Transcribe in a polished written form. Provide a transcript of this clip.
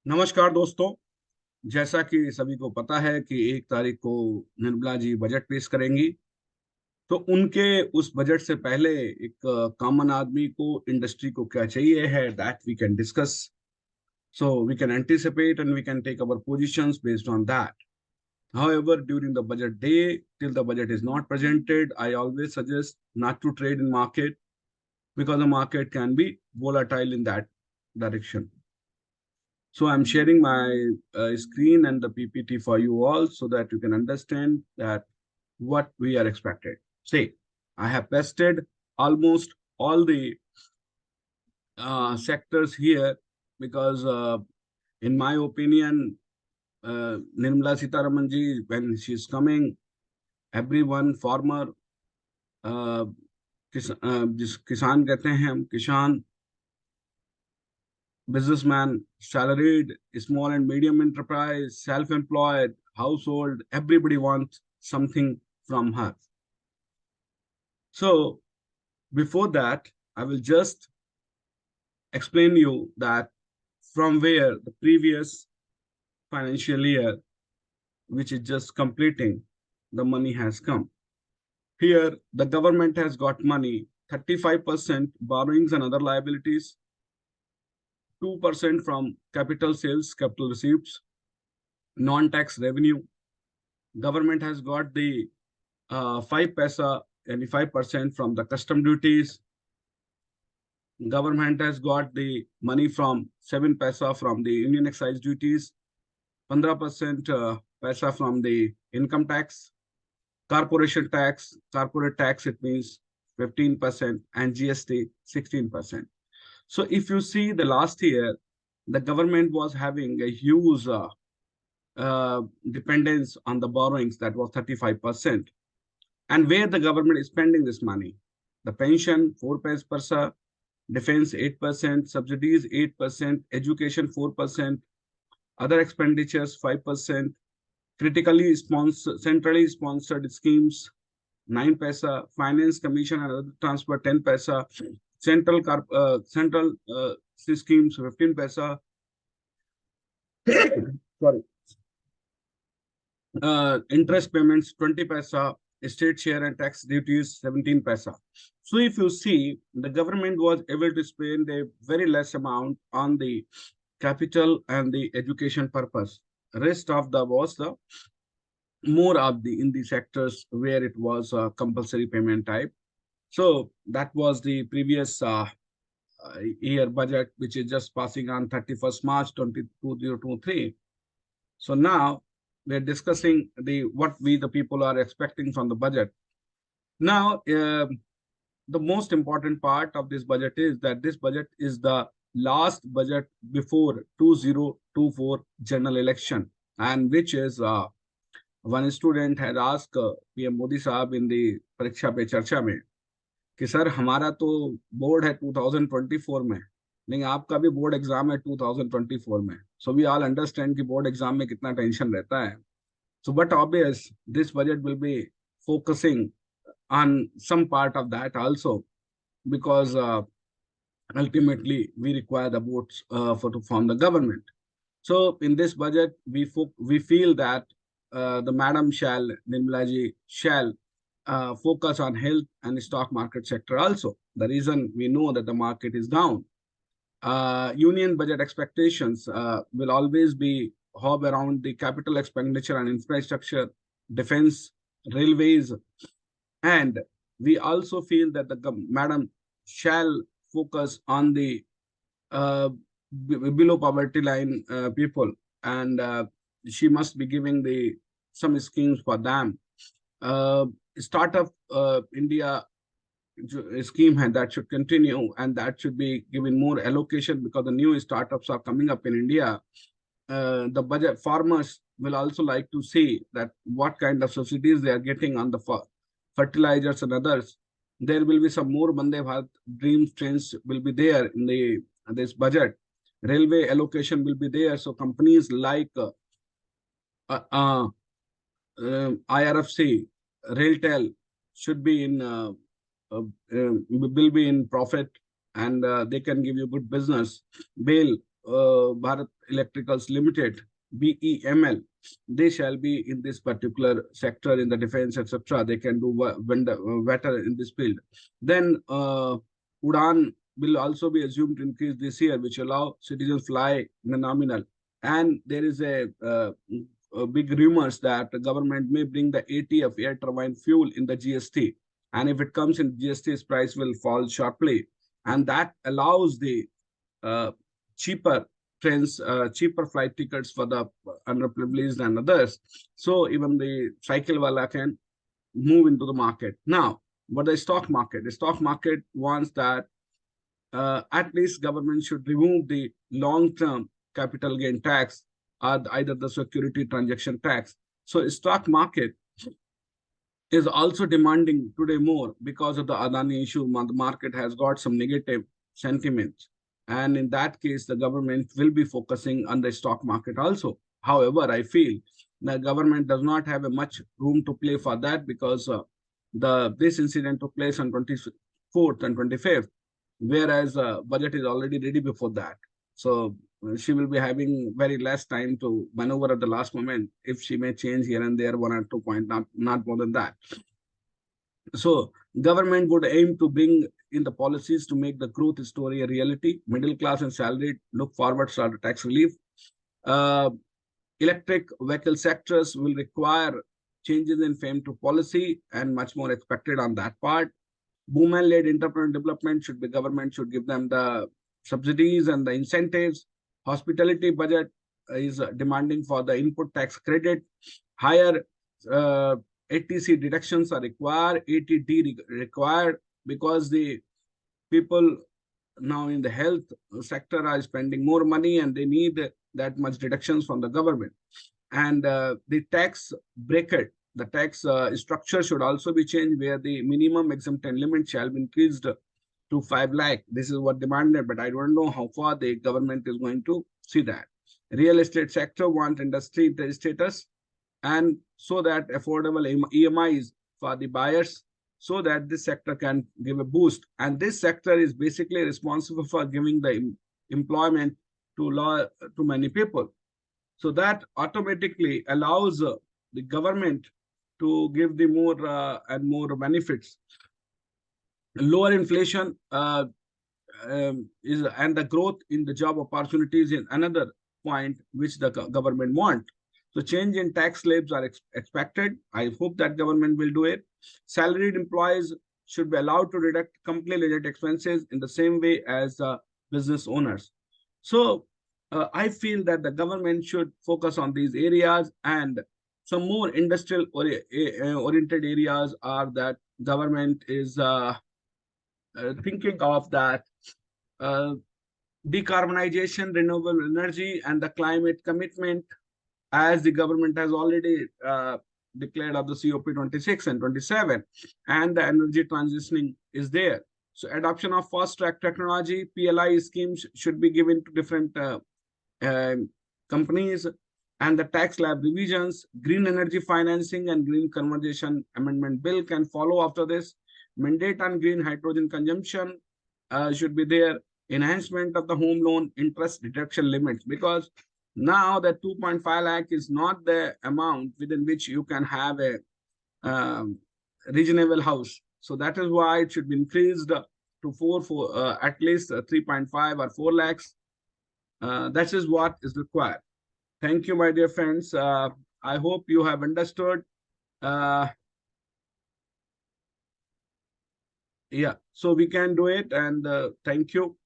नमस्कार दोस्तों। जैसा कि सभी को पता है कि 1 तारीख को निर्मला जी बजट पेश करेंगी। तो उनके उस बजट से पहले एक कॉमन आदमी को, इंडस्ट्री को क्या चाहिए है, that we can discuss. So we can anticipate and we can take our positions based on that. However, during the budget day, till the budget is not presented, I always suggest not to trade in market because the market can be volatile in that direction. So I'm sharing my screen and the PPT for you all so that you can understand that what we are expected. Say, I have tested almost all the sectors here because, in my opinion, Nirmala Sitaraman ji, when she's coming, everyone, farmer, uh, जिस किसान कहते हैं हम, किसान, businessman, salaried, small and medium enterprise, self-employed, household, everybody wants something from her. So before that, I will just explain you that from where the previous financial year, which is just completing, the money has come. Here, the government has got money, 35% borrowings and other liabilities, 2% from capital sales, capital receipts, non-tax revenue. Government has got the 5 paisa and 5% from the custom duties. Government has got the money from 7 paisa from the Indian excise duties, 15% paisa from the income tax, corporation tax, corporate tax, it means 15%, and GST 16%. So if you see the last year, the government was having a huge dependence on the borrowings, that was 35%. And where the government is spending this money? The pension 4%, defense 8%, subsidies 8%, education 4%, other expenditures 5%, critically sponsored, centrally sponsored schemes 9 paisa, finance commission and other transfer 10 paisa, central schemes 15 paisa, sorry, interest payments 20 paisa, state share and tax duties 17 paisa. So if you see, the government was able to spend a very less amount on the capital and the education purpose. Rest of the was the more of the in the sectors where it was a compulsory payment type. So that was the previous year budget, which is just passing on 31st March 2023. So now we're discussing the what we the people are expecting from the budget. Now, the most important part of this budget is that this budget is the last budget before 2024 general election, and which is one student had asked PM Modi Saab in the परीक्षा पे चर्चा में कि sir हमारा तो board है 2024 में, लेकिन आपका भी बोर्ड एग्जाम है 2024 में. सो वी ऑल अंडरस्टैंड कि बोर्ड एग्जाम में कितना टेंशन रहता है. So, but obvious, this budget will be focusing on some part of that also, because ultimately we require the votes to form the government. So, in this budget, we feel that the Madam shall, Nirmala ji shall focus on health and stock market sector also. The reason we know that the market is down. Union budget expectations will always be hob around the capital expenditure and infrastructure, defense, railways, and we also feel that the madam shall focus on the uh, below poverty line people, and she must be giving the some schemes for them. Uh, Startup India scheme that should continue, and that should be given more allocation because the new startups are coming up in India. The budget farmers will also like to see that what kind of subsidies they are getting on the fertilizers and others. There will be some more Vande Bharat dream trains will be there in the this budget. Railway allocation will be there, so companies like uh, uh, IRFC, Railtel should be in will be in profit, and they can give you good business. BAIL Bharat Electricals Limited, BEML, they shall be in this particular sector in the defense, etc. They can do better in this field. Then Udan will also be assumed to increase this year, which allow citizens fly in a nominal. And there is a big rumors that the government may bring the ATF, air turbine fuel, in the GST. And if it comes in GST's price will fall sharply. And that allows the uh, cheaper trains, cheaper flight tickets for the underprivileged and others. So even the cycle wala can move into the market. Now, what the stock market wants that at least government should remove the long-term capital gain tax or either the security transaction tax. So stock market is also demanding today more because of the Adani issue. The market has got some negative sentiments. And in that case, the government will be focusing on the stock market also. However, I feel the government does not have a much room to play for that because this incident took place on 24th and 25th, whereas budget is already ready before that. So she will be having very less time to maneuver at the last moment if she may change here and there 1 or 2 points, not more than that. So government would aim to bring in the policies to make the growth story a reality. Middle class and salaried look forward to the tax relief. Uh, Electric vehicle sectors will require changes in FAME to policy and much more expected on that part. Women-led entrepreneur development should be government should give them the subsidies and the incentives. Hospitality budget is demanding for the input tax credit. Higher uh, ATC deductions are required, ATD required because the people now in the health sector are spending more money and they need that much deductions from the government. And the tax bracket, the tax structure should also be changed where the minimum exemption limit shall be increased to 5 lakh. This is what demanded, but I don't know how far the government is going to see that. Real estate sector want industry status and so that affordable EMIs for the buyers so that this sector can give a boost. And this sector is basically responsible for giving the employment to many people. So that automatically allows the government to give the more and more benefits. Lower inflation is and the growth in the job opportunities is another point which the government want. So change in tax slabs are expected. I hope that government will do it. Salaried employees should be allowed to deduct company-related expenses in the same way as business owners. So I feel that the government should focus on these areas and some more industrial oriented areas are that government is thinking of that uh, decarbonization, renewable energy, and the climate commitment, as the government has already declared of the COP26 and 27, and the energy transitioning is there. So adoption of fast track technology, PLI schemes should be given to different uh, companies, and the tax slab revisions, green energy financing and green conversion amendment bill can follow after this. Mandate on green hydrogen consumption should be there. Enhancement of the home loan interest deduction limits, because now the 2.5 lakh is not the amount within which you can have a um, reasonable house. So that is why it should be increased to four at least 3.5 or 4 lakhs. That is what is required. Thank you, my dear friends. I hope you have understood. Uh, yeah, so we can do it, and thank you.